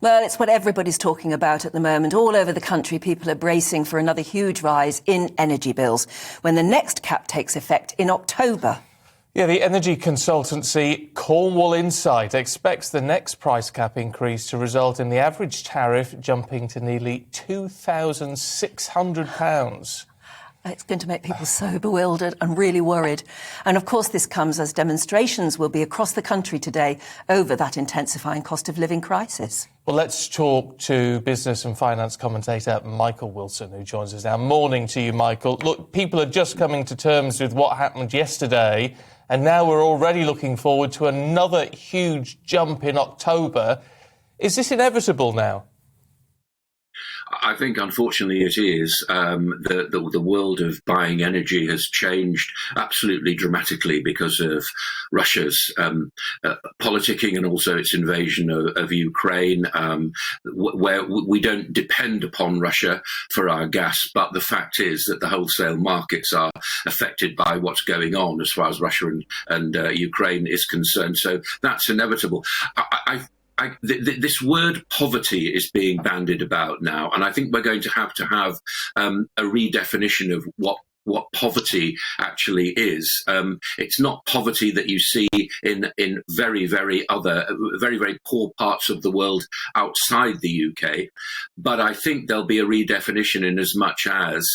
Well, it's what everybody's talking about at the moment. All over the country, people are bracing for another huge rise in energy bills when the next cap takes effect in October. Yeah, the energy consultancy Cornwall Insight expects the next price cap increase to result in the average tariff jumping to nearly £2,600. It's going to make people so bewildered and really worried. And of course, this comes as demonstrations will be across the country today over that intensifying cost of living crisis. Well, let's talk to business and finance commentator Michael Wilson, who joins us now. Morning to you, Michael. Look, people are just coming to terms with what happened yesterday, and now we're already looking forward to another huge jump in October. Is this inevitable now? I think, unfortunately, it is. The world of buying energy has changed absolutely dramatically because of Russia's politicking and also its invasion of Ukraine, where we don't depend upon Russia for our gas. But the fact is that the wholesale markets are affected by what's going on as far as Russia and Ukraine is concerned. So that's inevitable. This word poverty is being bandied about now, and I think we're going to have a redefinition of what poverty actually is. It's not poverty that you see in very, very poor parts of the world outside the UK. But I think there'll be a redefinition in as much as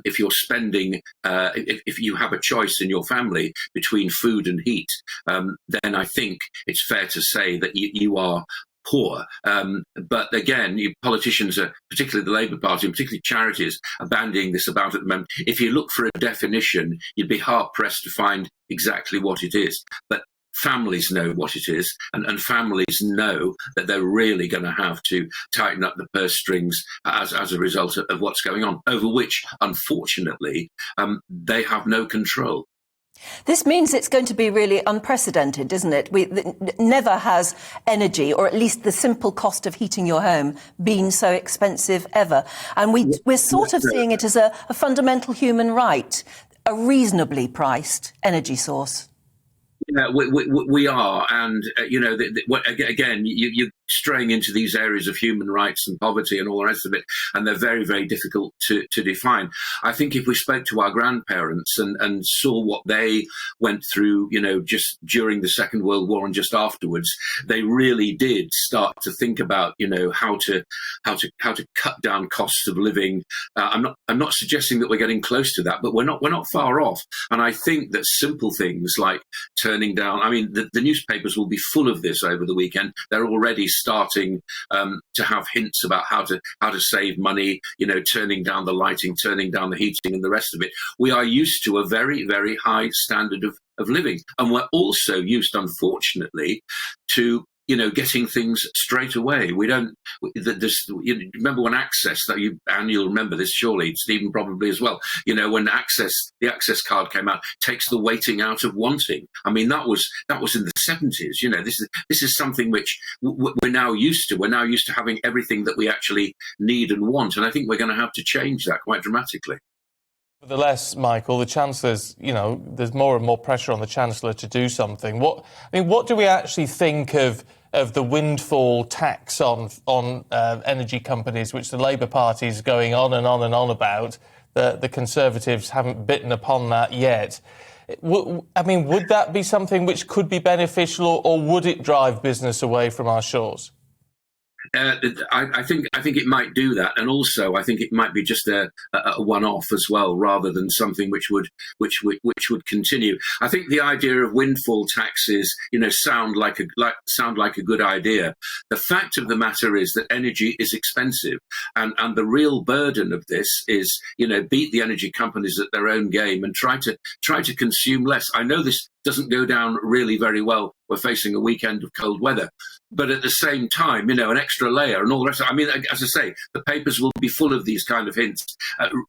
if you're spending, if you have a choice in your family between food and heat, then I think it's fair to say that you are poor. But again, politicians, particularly the Labour Party and particularly charities, are bandying this about at the moment. If you look for a definition, you'd be hard-pressed to find exactly what it is. But families know what it is, and families know that they're really going to have to tighten up the purse strings as a result of what's going on, over which, unfortunately, they have no control. This means it's going to be really unprecedented, isn't it? Never has energy, or at least the simple cost of heating your home, been so expensive ever. And we're sort of seeing it as a fundamental human right, a reasonably priced energy source. Yeah, we are. And, again, you're straying into these areas of human rights and poverty and all the rest of it, and they're very, very difficult to define. I think if we spoke to our grandparents and saw what they went through, just during the Second World War and just afterwards, they really did start to think about, how to cut down costs of living. I'm not suggesting that we're getting close to that, but we're not far off. And I think that simple things like turning down, the newspapers will be full of this over the weekend. They're already starting to have hints about how to save money, turning down the lighting, turning down the heating and the rest of it. We are used to a very, very high standard of living. And we're also used, unfortunately, to getting things straight away. We don't. Remember when Access, and you'll remember this surely, Stephen probably as well. When the Access card came out, takes the waiting out of wanting. That was in the 70s. This is something which we're now used to. We're now used to having everything that we actually need and want, and I think we're going to have to change that quite dramatically. Nevertheless, Michael, the Chancellor's, there's more and more pressure on the Chancellor to do something. What do we actually think of the windfall tax on energy companies, which the Labour Party is going on and on and on about? The Conservatives haven't bitten upon that yet. Would that be something which could be beneficial, or would it drive business away from our shores? I think it might do that, and also I think it might be just a one-off as well, rather than something which would continue. I think the idea of windfall taxes, sound like a good idea. The fact of the matter is that energy is expensive, and the real burden of this is, beat the energy companies at their own game and try to consume less. I know this doesn't go down really very well. We're facing a weekend of cold weather. But at the same time, an extra layer and all the rest. As I say, the papers will be full of these kind of hints.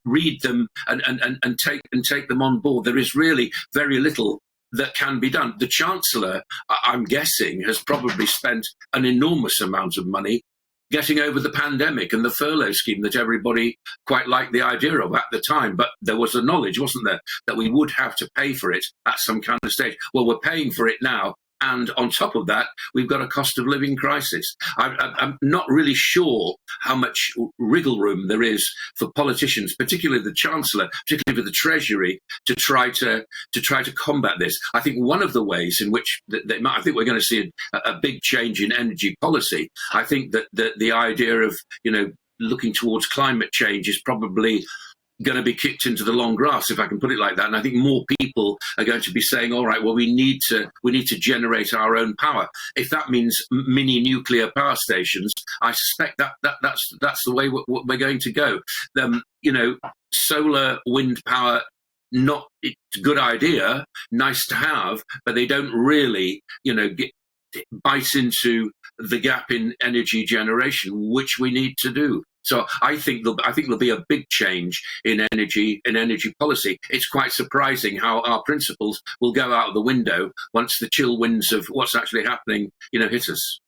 Read them and take them on board. There is really very little that can be done. The Chancellor, I'm guessing, has probably spent an enormous amount of money getting over the pandemic and the furlough scheme that everybody quite liked the idea of at the time. But there was a knowledge, wasn't there, that we would have to pay for it at some kind of stage. Well, we're paying for it now. And on top of that, we've got a cost of living crisis. I'm not really sure how much wriggle room there is for politicians, particularly the Chancellor, particularly for the Treasury, to try to combat this. I think one of the ways in which I think we're going to see a big change in energy policy. I think that the idea of looking towards climate change is probably going to be kicked into the long grass, if I can put it like that. And I think more people are going to be saying, all right, well, we need to generate our own power. If that means mini nuclear power stations, I suspect that's the way we're going to go. Solar, wind power, it's a good idea, nice to have, but they don't really, bite into the gap in energy generation, which we need to do. So I think there'll be a big change in energy policy. It's quite surprising how our principles will go out of the window once the chill winds of what's actually happening, hit us.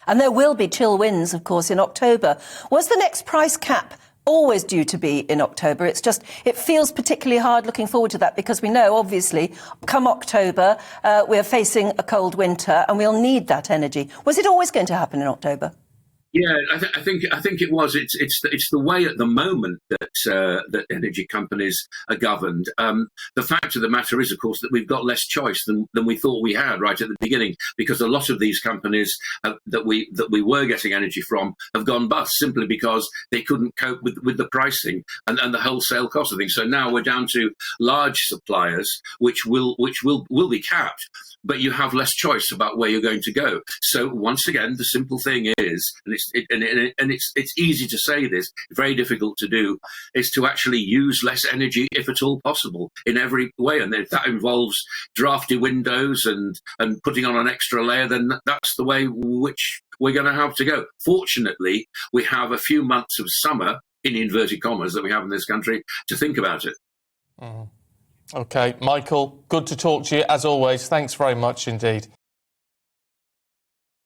And there will be chill winds, of course, in October. Was the next price cap always due to be in October? It feels particularly hard looking forward to that, because we know, obviously, come October, we're facing a cold winter and we'll need that energy. Was it always going to happen in October? Yeah, I think it was. It's the way at the moment that energy companies are governed. The fact of the matter is, of course, that we've got less choice than we thought we had right at the beginning, because a lot of these companies that we were getting energy from have gone bust simply because they couldn't cope with the pricing and the wholesale cost of things. So now we're down to large suppliers, which will be capped, but you have less choice about where you're going to go. So once again, the simple thing is, and it's easy to say this, very difficult to do, is to actually use less energy if at all possible in every way. And if that involves drafty windows and putting on an extra layer, then that's the way which we're going to have to go. Fortunately, we have a few months of summer, in inverted commas, that we have in this country to think about it. OK, Michael, good to talk to you as always. Thanks very much indeed.